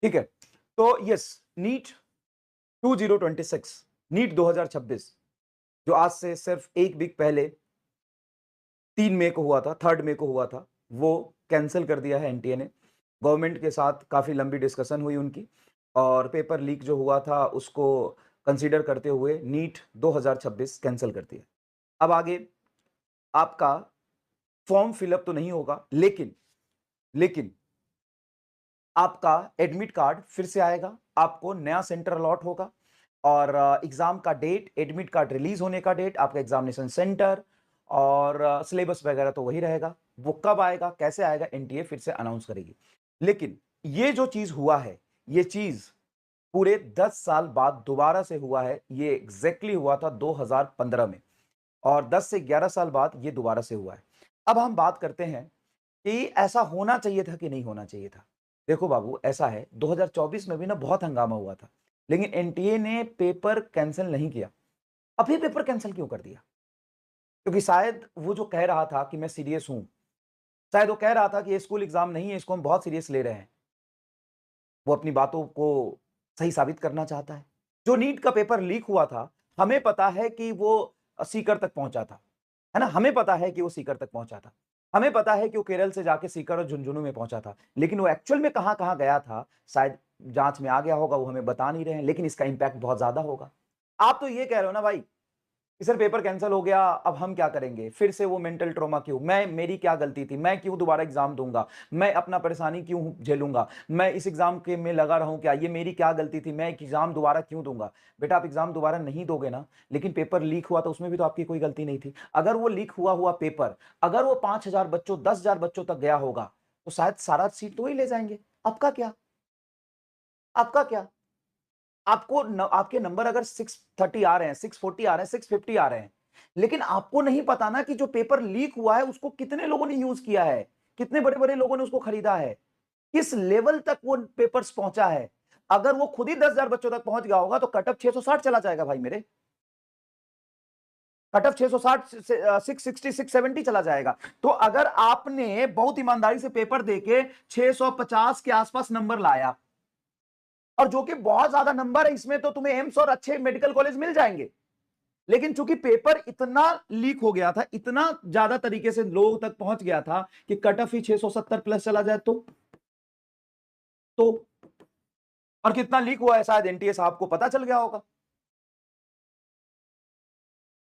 ठीक है, तो यस, नीट 2026, नीट 2026 जो आज से सिर्फ एक वीक पहले 3 मई को हुआ था, 3 मई को हुआ था, वो कैंसिल कर दिया है एनटीए ने। गवर्नमेंट के साथ काफी लंबी डिस्कशन हुई उनकी और पेपर लीक जो हुआ था उसको कंसीडर करते हुए नीट 2026 कैंसिल कर दिया। अब आगे आपका फॉर्म फिलअप तो नहीं होगा, लेकिन आपका एडमिट कार्ड फिर से आएगा, आपको नया सेंटर अलॉट होगा और एग्जाम का डेट, एडमिट कार्ड रिलीज होने का डेट, आपका एग्जामिनेशन सेंटर और सिलेबस वगैरह तो वही रहेगा। वो कब आएगा, कैसे आएगा, एनटीए फिर से अनाउंस करेगी। लेकिन ये जो चीज हुआ है, ये चीज पूरे 10 साल बाद दोबारा से हुआ है। ये एग्जैक्टली हुआ था 2015 में और 10 से 11 साल बाद ये दोबारा से हुआ है। अब हम बात करते हैं कि ऐसा होना चाहिए था कि नहीं होना चाहिए था। देखो बाबू, ऐसा है 2024 में भी ना बहुत हंगामा हुआ था, लेकिन एनटीए ने पेपर कैंसिल नहीं किया। अभी पेपर कैंसिल क्यों कर दिया? क्योंकि शायद वो जो कह रहा था कि मैं सीरियस हूं, शायद वो कह रहा था कि ये स्कूल एग्जाम नहीं है, इसको हम बहुत सीरियस ले रहे हैं। वो अपनी बातों को सही साबित करना चाहता है। जो नीट का पेपर लीक हुआ था, हमें पता है कि वो सीकर तक पहुंचा था, है ना? हमें पता है कि वो सीकर तक पहुंचा था। हमें पता है कि वो केरल से जाके सीकर और झुंझुनू में पहुंचा था, लेकिन वो एक्चुअल में कहां कहां गया था, शायद जांच में आ गया होगा, वो हमें बता नहीं रहे हैं, लेकिन इसका इंपैक्ट बहुत ज्यादा होगा। आप तो ये कह रहे हो ना भाई कि सर पेपर कैंसिल हो गया, अब हम क्या करेंगे? फिर से वो मेंटल ट्रॉमा क्यों? मेरी क्या गलती थी? मैं क्यों दोबारा एग्जाम दूंगा? मैं अपना परेशानी क्यों झेलूंगा? मैं इस एग्जाम के में लगा रहूं क्या? ये मेरी क्या गलती थी? मैं एग्जाम दोबारा क्यों दूंगा? बेटा, आप एग्जाम दोबारा नहीं दोगे ना, लेकिन पेपर लीक हुआ तो उसमें भी तो आपकी कोई गलती नहीं थी। अगर वो लीक हुआ पेपर, अगर वो 5,000 बच्चों, 10,000 बच्चों तक गया होगा तो शायद सारा सीट तो वही ले जाएंगे। आपका क्या? आपका क्या? आपके नंबर अगर 630 आ रहे हैं, 640 आ रहे हैं, 650 आ रहे हैं, लेकिन आपको नहीं पता ना कि जो पेपर लीक हुआ है उसको कितने लोगों ने यूज किया है, कितने बड़े बड़े लोगों ने उसको खरीदा है, किस लेवल तक वो पेपर्स पहुंचा है। अगर वो खुद ही 10,000 बच्चों तक पहुंच गया होगा तो कटअप 660 चला जाएगा भाई मेरे। कटअप 660 से 660 670 चला जाएगा। तो अगर आपने बहुत ईमानदारी से पेपर देके 650 के आसपास नंबर लाया, और जो कि बहुत ज्यादा नंबर है, इसमें तो तुम्हें एम्स और अच्छे मेडिकल कॉलेज मिल जाएंगे, लेकिन चूंकि पेपर इतना लीक हो गया था, इतना ज्यादा तरीके से लोगों तक पहुंच गया था कि कट ऑफ ही 670 प्लस चला जाए तो और कितना लीक हुआ है शायद एनटीए साहब को पता चल गया होगा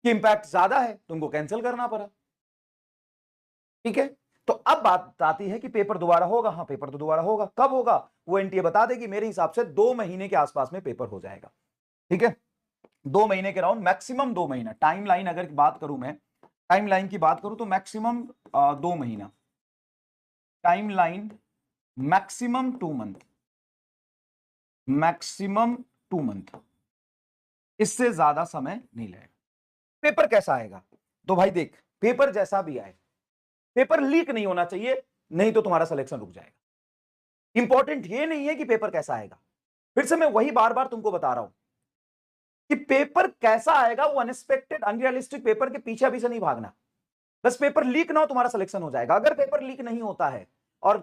कि इंपैक्ट ज्यादा है, तुमको कैंसिल करना पड़ा। ठीक है, तो अब बात आती है कि पेपर दोबारा होगा। हाँ, पेपर तो दोबारा होगा। कब होगा वो एनटीए बता देगी। मेरे हिसाब से 2 महीने के आसपास में पेपर हो जाएगा। ठीक है, 2 महीने के राउंड, मैक्सिमम 2 महीना। टाइमलाइन अगर बात करूं मैं, टाइमलाइन की बात करूं तो मैक्सिमम 2 महीना। Timeline maximum 2 month, maximum 2 month, इससे ज्यादा समय नहीं लगेगा। पेपर कैसा आएगा? तो भाई देख, पेपर जैसा भी आए, पेपर लीक नहीं होना चाहिए, नहीं तो तुम्हारा सिलेक्शन रुक जाएगा। इंपॉर्टेंट ये नहीं है कि पेपर कैसा आएगा। फिर से मैं वही बार बार तुमको बता रहा हूं कि पेपर कैसा आएगा, वो अनएक्सपेक्टेड अनरियलिस्टिक पेपर के पीछे अभी से नहीं भागना। बस पेपर लीक ना हो, तुम्हारा सिलेक्शन हो जाएगा। अगर पेपर लीक नहीं होता है और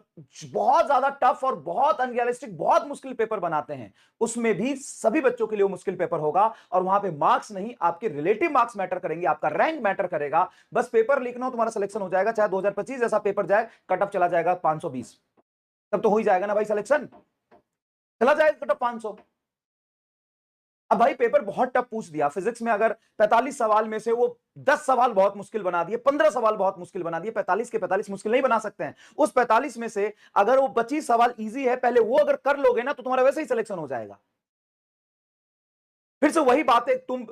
बहुत ज्यादा टफ और बहुत अनरियलिस्टिक, बहुत मुश्किल पेपर बनाते हैं, उसमें भी सभी बच्चों के लिए मुश्किल पेपर होगा और वहां पे मार्क्स नहीं, आपके रिलेटिव मार्क्स मैटर करेंगे, आपका रैंक मैटर करेगा। बस पेपर लीक ना हो, तुम्हारा सिलेक्शन हो जाएगा। चाहे 2025 जैसा पेपर जाए, कट ऑफ चला जाएगा 520, तब तो हो ही जाएगा ना भाई, सिलेक्शन चला जाएगा कट ऑफ 500। अब भाई पेपर बहुत टफ पूछ दिया फिजिक्स में, अगर 45 सवाल में से वो 10 सवाल बहुत मुश्किल बना दिए, 15 सवाल बहुत मुश्किल बना दिए, 45 के 45 मुश्किल नहीं बना सकते हैं। उस 45 में से अगर वो 25 सवाल इजी है, पहले वो अगर कर लोगे ना तो तुम्हारा वैसे ही सिलेक्शन हो जाएगा। फिर से वही बातें तुम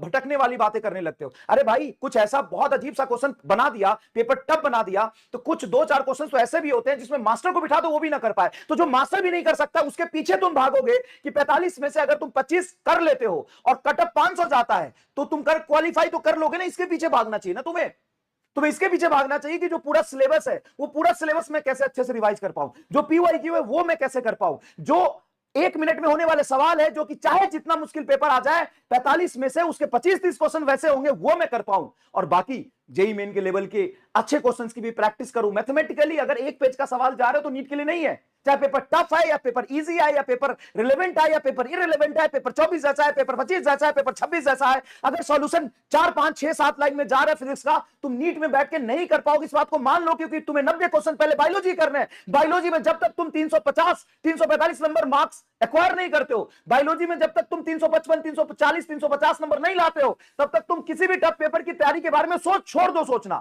भटकने वाली बातें करने लगते हो। अरे भाई, कुछ ऐसा बहुत अजीब सा क्वेश्चन बना दिया, पेपर टफ बना दिया, तो कुछ 2-4 क्वेश्चन तो ऐसे भी होते हैं जिसमें मास्टर को बिठा दो वो भी ना कर पाए। तो जो मास्टर भी नहीं कर सकता उसके पीछे तुम भागोगे कि 45 में से अगर तुम 25 कर लेते हो और कट ऑफ 500 जाता है तो तुम कर क्वालिफाई तो कर लोगे ना। इसके पीछे भागना चाहिए ना तुम्हें इसके पीछे भागना चाहिए कि जो पूरा सिलेबस है, वो पूरा सिलेबस मैं कैसे अच्छे से रिवाइज कर पाऊं, जो पीवाईक्यू है वो मैं कैसे कर पाऊं, जो 1 मिनट में होने वाले सवाल है, जो कि चाहे जितना मुश्किल पेपर आ जाए, 45 में से उसके 25-30 क्वेश्चन वैसे होंगे वो मैं कर पाऊं, और बाकी जेई मेन के लेवल के अच्छे क्वेश्चंस की भी प्रैक्टिस करूं। मैथमेटिकली अगर एक पेज का सवाल जा रहे हो तो नीट के लिए नहीं है, चाहे पेपर टफ है या पेपर इजी है या पेपर रिलेवेंट है या पेपर इररिलेवेंट है, पेपर 24 जैसा है, पेपर 25 जैसा है, पेपर 26 जैसा है, अगर सॉल्यूशन 4 5 6 7 लाइन में जा रहा है फिजिक्स का, तुम नीट में बैठ के नहीं कर पाओगे, इस बात को मान लो, क्योंकि तुम्हें 90 क्वेश्चन पहले बायोलॉजी करने हैं। बायोलॉजी में जब तक तुम 350 345 नंबर मार्क्स एक्वायर नहीं करते हो, बायोलॉजी में जब तक तुम 355 340 350 नंबर नहीं लाते हो, तब तक तुम किसी भी टफ पेपर की तैयारी के बारे में सोच छोड़ दो सोचना।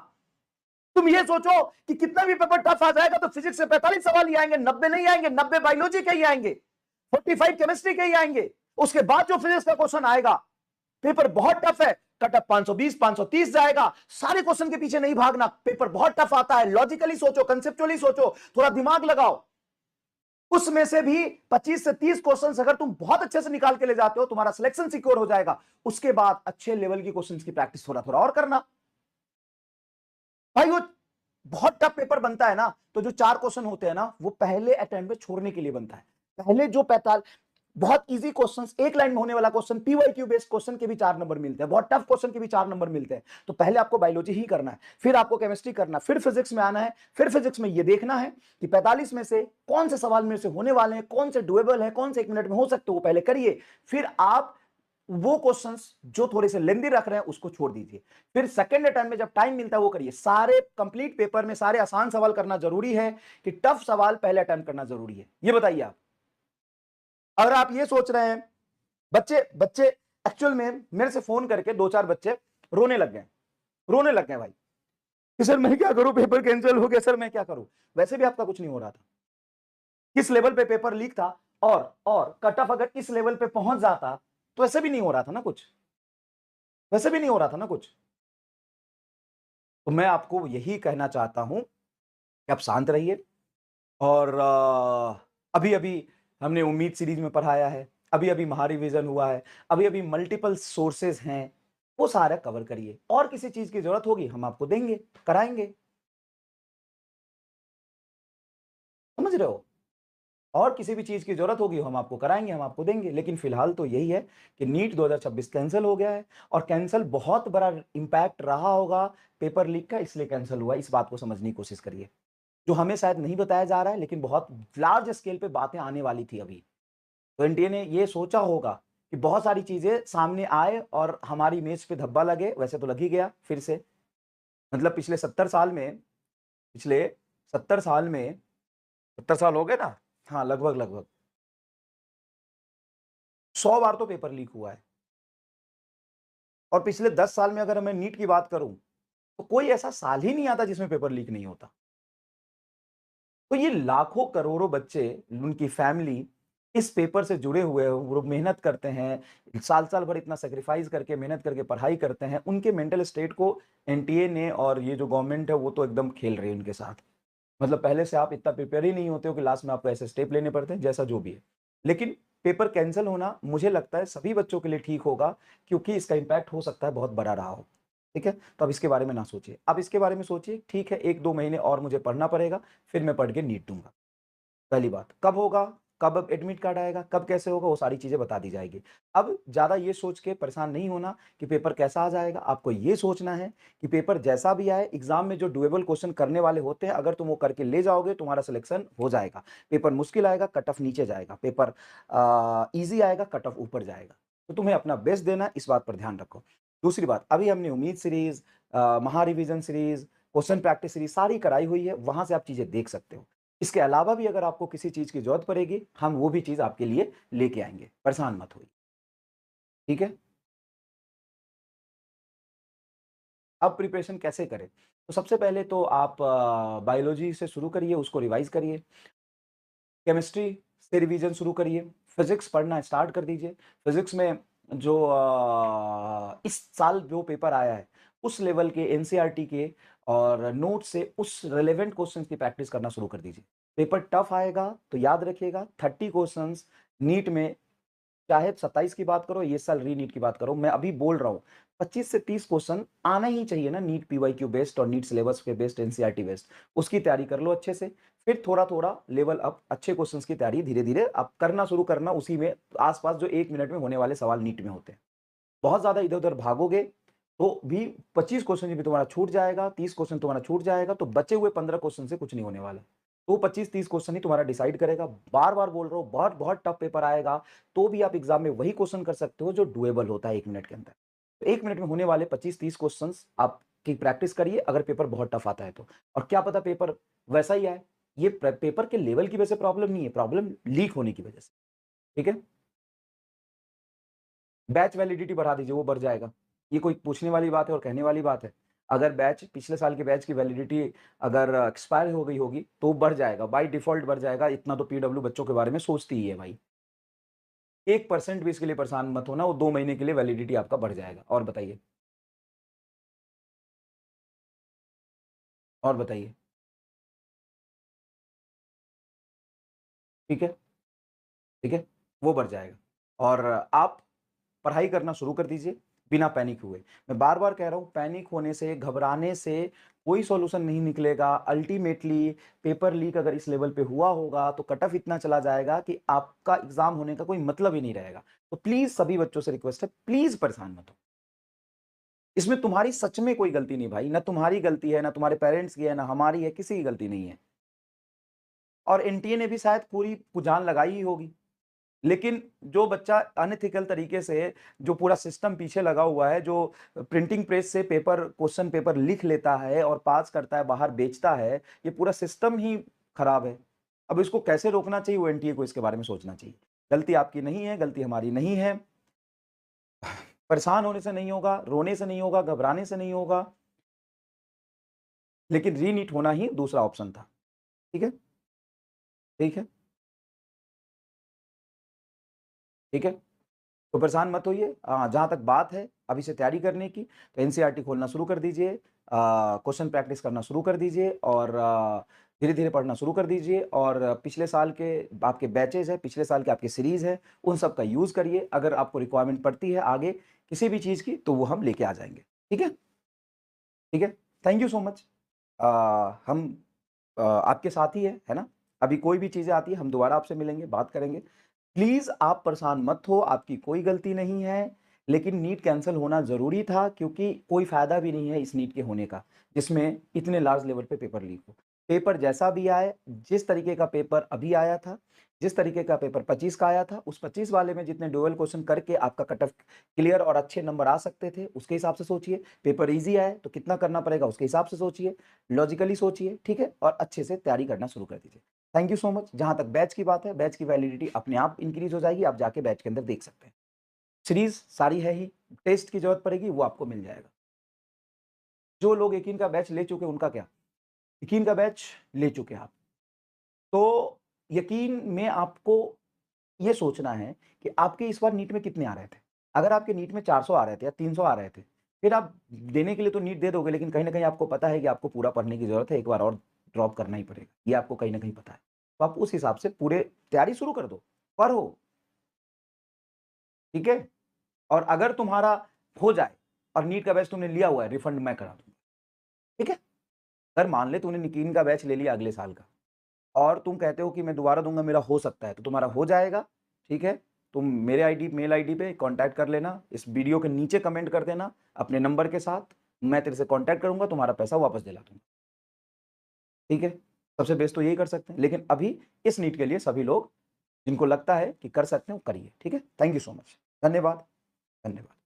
तुम ये सोचो कि कितना भी पेपर टफ आ जाएगा तो फिजिक्स से 45 सवाल ही आएंगे, 90 नहीं आएंगे, 90 बायोलॉजी के ही आएंगे, 45 केमिस्ट्री के ही आएंगे। उसके बाद जो फिजिक्स का क्वेश्चन आएगा, पेपर बहुत टफ है, कट ऑफ 520 530 जाएगा, सारे क्वेश्चन के पीछे नहीं भागना, पेपर बहुत टफ आता है, लॉजिकली सोचो, कंसेप्चुअली सोचो, थोड़ा दिमाग लगाओ। उसमें से भी 25 से 30 क्वेश्चंस अगर तुम बहुत अच्छे से निकाल के ले जाते हो, तुम्हारा सिलेक्शन सिक्योर हो जाएगा। उसके बाद अच्छे लेवल की क्वेश्चंस की प्रैक्टिस थोड़ा थोड़ा और करना। भाई वो बहुत टफ पेपर बनता है ना, तो जो 4 क्वेश्चन होते हैं ना, वो पहले अटेम्प्ट में छोड़ने के लिए बनता है। पहले जो 45 बहुत इजी क्वेश्चंस, एक लाइन में होने वाला क्वेश्चन, पीवाईक्यू बेस्ड क्वेश्चन के भी 4 नंबर मिलते हैं, बहुत टफ क्वेश्चन के भी 4 नंबर मिलते हैं। तो पहले आपको बायोलॉजी ही करना है, फिर आपको केमिस्ट्री करना है, फिर फिजिक्स में आना है, फिर फिजिक्स में ये देखना है कि 45 में से कौन से सवाल में से होने वाले हैं, कौन से डुएबल है, कौन से 1 मिनट में हो सकते हो, वो पहले करिए। फिर आप वो क्वेश्चंस जो थोड़े से लेंदी रख रहे हैं उसको छोड़ दीजिए। फिर सेकंड अटेम्प्ट में जब टाइम मिलता है वो करिए। सारे कंप्लीट पेपर में सारे आसान सवाल करना जरूरी है कि टफ सवाल पहले अटेम्प्ट करना जरूरी है? ये बताइए आप। अगर आप ये सोच रहे हैं, बच्चे बच्चे एक्चुअल में मेरे से फोन करके 2-4 बच्चे रोने लग गए भाई कि सर मैं क्या करूं, पेपर कैंसिल हो गया, सर मैं क्या करूं। वैसे भी आपका कुछ नहीं हो रहा था, किस लेवल पे पेपर लीक था, और कट ऑफ अगर इस लेवल पे पहुंच जाता तो ऐसे भी नहीं हो रहा था ना कुछ, वैसे भी नहीं हो रहा था ना कुछ। तो मैं आपको यही कहना चाहता हूं कि आप शांत रहिए। और अभी अभी हमने उम्मीद सीरीज में पढ़ाया है, अभी अभी महारिविजन हुआ है, अभी अभी मल्टीपल सोर्सेज हैं, वो सारा कवर करिए। और किसी चीज की जरूरत होगी हम आपको देंगे, कराएंगे, समझ रहे हो? और किसी भी चीज की जरूरत होगी हम आपको कराएंगे, हम आपको देंगे। लेकिन फिलहाल तो यही है कि नीट 2026 कैंसिल हो गया है, और कैंसिल बहुत बड़ा इंपैक्ट रहा होगा पेपर लीक का, इसलिए कैंसिल हुआ। इस बात को समझने की कोशिश करिए, जो हमें शायद नहीं बताया जा रहा है, लेकिन बहुत लार्ज स्केल पे बातें आने वाली थी अभी। तो एनटीए ने ये सोचा होगा कि बहुत सारी चीजें सामने आए और हमारी इमेज पे धब्बा लगे। वैसे तो लग ही गया फिर से, मतलब पिछले 70 साल में, पिछले 70 साल में, 70 साल हो गए ना, हाँ लगभग लगभग 100 बार तो पेपर लीक हुआ है। और पिछले 10 साल में अगर मैं नीट की बात करूं तो कोई ऐसा साल ही नहीं आता जिसमें पेपर लीक नहीं होता। तो ये लाखों करोड़ों बच्चे, उनकी फैमिली इस पेपर से जुड़े हुए हैं, वो मेहनत करते हैं, साल-साल भर इतना सैक्रिफाइस करके, मेहनत करके पढ़ाई करते हैं। उनके मेंटल स्टेट को एनटीए ने और ये जो गवर्नमेंट है वो तो एकदम खेल रही है उनके साथ। मतलब पहले से आप इतना प्रिपेयर ही नहीं होते हो कि लास्ट में आपको ऐसे स्टेप लेने पड़ते हैं, जैसा जो भी है। लेकिन पेपर कैंसिल होना मुझे लगता है सभी बच्चों के लिए ठीक होगा, क्योंकि इसका इम्पैक्ट हो सकता है बहुत बड़ा रहा हो। ठीक है? तो अब इसके बारे में ना सोचिए। अब इसके बारे में सोचिए, ठीक है 1-2 महीने और मुझे पढ़ना पड़ेगा, फिर मैं पढ़ के नीट दूँगा। पहली बात, कब होगा, कब एडमिट कार्ड आएगा, कब कैसे होगा, वो सारी चीज़ें बता दी जाएगी। अब ज़्यादा ये सोच के परेशान नहीं होना कि पेपर कैसा आ जाएगा। आपको ये सोचना है कि पेपर जैसा भी आए, एग्ज़ाम में जो डुएबल क्वेश्चन करने वाले होते हैं, अगर तुम वो करके ले जाओगे, तुम्हारा सिलेक्शन हो जाएगा। पेपर मुश्किल आएगा, कट ऑफ नीचे जाएगा। पेपर ईज़ी आएगा, कट ऑफ ऊपर जाएगा। तो तुम्हें अपना बेस्ट देना है, इस बात पर ध्यान रखो। दूसरी बात, अभी हमने उम्मीद सीरीज़, महारिविज़न सीरीज़, क्वेश्चन प्रैक्टिस सीरीज़ सारी कराई हुई है, वहाँ से आप चीज़ें देख सकते हो। इसके अलावा भी अगर आपको किसी चीज़ की ज़रूरत पड़ेगी, हम वो भी चीज़ आपके लिए लेके आएँगे, परेशान मत होइए, ठीक है? अब प्रिपरेशन कैसे करें? तो सबसे पहले तो आप बायोलॉजी से शुरू करिए, उसको रिवाइज़ करिए। केमिस्ट्री से रिवीजन शुरू करिए, फिज़िक्स पढ़ना स्टार्ट कर दीजिए। फिज़िक्स में जो इस साल जो पेपर आया है, उस लेवल के एनसीईआरटी के और नोट से उस रिलेवेंट क्वेश्चंस की प्रैक्टिस करना शुरू कर दीजिए। पेपर टफ आएगा तो याद रखिएगा 30 क्वेश्चंस नीट में, चाहे 27 की बात करो, ये साल रीनीट की बात करो, मैं अभी बोल रहा हूँ 25 से 30 क्वेश्चन आना ही चाहिए ना, नीट पीवाईक्यू बेस्ड और नीट सिलेबस पे बेस्ड, एनसीईआरटी बेस्ड। उसकी तैयारी कर लो अच्छे से, फिर थोड़ा-थोड़ा लेवल अप, अच्छे क्वेश्चंस की तैयारी धीरे-धीरे आप करना शुरू करना, उसी में आस-पास जो 1 मिनट में होने वाले सवाल नीट में होते हैं। बहुत ज़्यादा इधर-उधर भागोगे तो भी 25 क्वेश्चन भी तुम्हारा छूट जाएगा, 30 क्वेश्चन तुम्हारा छूट जाएगा, तो बचे हुए 15 क्वेश्चन से कुछ नहीं होने वाला। तो 25-30 क्वेश्चन ही तुम्हारा डिसाइड करेगा। बार-बार बोल रहा हूँ, बहुत-बहुत टफ पेपर आएगा, तो भी आप एग्जाम में वही क्वेश्चन कर सकते हो जो डुएबल होता है 1 मिनट के अंदर। तो 1 मिनट में होने वाले 25-30 क्वेश्चंस आपकी प्रैक्टिस करिए अगर पेपर बहुत टफ आता है तो। और क्या पता पेपर वैसा ही आए। ये पेपर के लेवल की वजह से प्रॉब्लम नहीं है, प्रॉब्लम लीक होने की वजह से। ठीक है? बैच वैलिडिटी बढ़ा दीजिए, वो बढ़ जाएगा। ये कोई पूछने वाली बात है और कहने वाली बात है। अगर बैच पिछले साल के बैच की वैलिडिटी अगर एक्सपायर हो गई होगी, तो बढ़ जाएगा, बाय डिफ़ॉल्ट बढ़ जाएगा। इतना तो पीडब्ल्यू बच्चों के बारे में सोचती ही है भाई। 1% भी इसके लिए परेशान मत होना, वो 2 महीने के लिए वैलिडिटी आपका बढ़ जाएगा। और बताइए? और बताइए? ठीक है? ठीक है? वो बढ़ जाएगा। और आप पढ़ाई करना शुरू कर दीजिए, बिना पैनिक हुए। मैं बार-बार कह रहा हूँ, पैनिक होने से, घबराने से कोई सॉल्यूशन नहीं निकलेगा। अल्टीमेटली पेपर लीक अगर इस लेवल पे हुआ होगा, तो कट ऑफ इतना चला जाएगा कि आपका एग्ज़ाम होने का कोई मतलब ही नहीं रहेगा। तो प्लीज़ सभी बच्चों से रिक्वेस्ट है, प्लीज़ परेशान मत हो। इसमें तुम्हारी सच में कोई गलती नहीं भाई, ना तुम्हारी गलती है, ना तुम्हारे पेरेंट्स की है, ना हमारी है, किसी की गलती नहीं है। और एनटीए ने भी शायद पूरी जान लगाई ही होगी। लेकिन जो बच्चा अनएथिकल तरीके से जो पूरा सिस्टम पीछे लगा हुआ है, जो प्रिंटिंग प्रेस से पेपर क्वेश्चन पेपर लिख लेता है और पास करता है, बाहर बेचता है, ये पूरा सिस्टम ही खराब है। अब इसको कैसे रोकना चाहिए, वो एनटीए को इसके बारे में सोचना चाहिए। गलती आपकी नहीं है, गलती हमारी नहीं है। परेशान होने से नहीं होगा, रोने से नहीं होगा, घबराने से नहीं होगा, लेकिन रीनीट होना ही दूसरा ऑप्शन था। ठीक है? ठीक है? ठीक है? तो परेशान मत होइए। जहाँ तक बात है अभी से तैयारी करने की, तो एनसीईआरटी खोलना शुरू कर दीजिए, क्वेश्चन प्रैक्टिस करना शुरू कर दीजिए और धीरे-धीरे पढ़ना शुरू कर दीजिए और पिछले साल के आपके बैचेज़ हैं, पिछले साल के आपके सीरीज़ हैं, उन सब का यूज़ करिए। अगर आपको रिक्वायरमेंट पड़ती है आगे किसी भी चीज़ की, तो वो हम लेके आ जाएँगे। ठीक है? ठीक है? Thank you so much. हम आपके साथ ही है ना? अभी कोई भी चीज़ें आती है, हम दोबारा आपसे मिलेंगे, बात करेंगे। प्लीज़ आप परेशान मत हो, आपकी कोई गलती नहीं है, लेकिन नीट कैंसल होना ज़रूरी था क्योंकि कोई फ़ायदा भी नहीं है इस नीट के होने का, जिसमें इतने लार्ज लेवल पे पेपर लीक हो। पेपर जैसा भी आए, जिस तरीके का पेपर अभी आया था, जिस तरीके का पेपर 25 का आया था, उस 25 वाले में जितने ड्यूअल क्वेश्चन करके आपका कट ऑफ क्लियर और अच्छे नंबर आ सकते थे, उसके हिसाब से सोचिए। पेपर ईज़ी आए, तो कितना करना पड़ेगा उसके हिसाब से सोचिए, लॉजिकली सोचिए, ठीक है? और अच्छे से तैयारी करना शुरू कर दीजिए। Thank you so much. जहाँ तक बैच की बात है, बैच की वैलिडिटी अपने आप इंक्रीज़ हो जाएगी, आप जाके बैच के अंदर देख सकते हैं। सीरीज़ सारी है ही, टेस्ट की ज़रूरत पड़ेगी वो आपको मिल जाएगा। जो लोग यकीन का बैच ले चुके हैं उनका क्या? यकीन का बैच ले चुके हैं आप। तो यकीन में आपको ये सोचना है कि आपके इस बार नीट में कितने आ रहे थे? अगर आपके नीट में 400 आ रहे थे या 300 आ रहे थे, फिर आप देने के लिए तो नीट दे दोगे, लेकिन कहीं न कहीं आपको पता है कि आपको पूरा पढ़ने की ज़रूरत है, एक बार और ड्रॉप करना ही पड़ेगा। ये आपको कहीं न कहीं पता है। तो आप उस हिसाब से पूरे तैयारी शुरू कर दो, पढ़ो, ठीक है? और अगर तुम्हारा हो जाए और नीट का बैच तुमने लिया हुआ है, रिफंड मैं करा दूँगा, ठीक है? अगर मान ले तूने नीट का बैच ले लिया अगले साल का और तुम कहते हो कि मैं दोबारा दूँगा, मेरा हो सकता है, तो तुम्हारा हो जाएगा, ठीक है? तुम मेरे मेल आईडी पे कॉन्टैक्ट कर लेना, इस वीडियो के नीचे कमेंट कर देना अपने नंबर के साथ, मैं तेरे से कॉन्टैक्ट करूँगा, तुम्हारा पैसा वापस दिला दूँगा, ठीक है? सबसे बेस्ट तो यही कर सकते हैं, लेकिन अभी इस नीट के लिए सभी लोग जिनको लगता है कि कर सकते हैं, वो करिए, ठीक है? Thank you so much. धन्यवाद, धन्यवाद।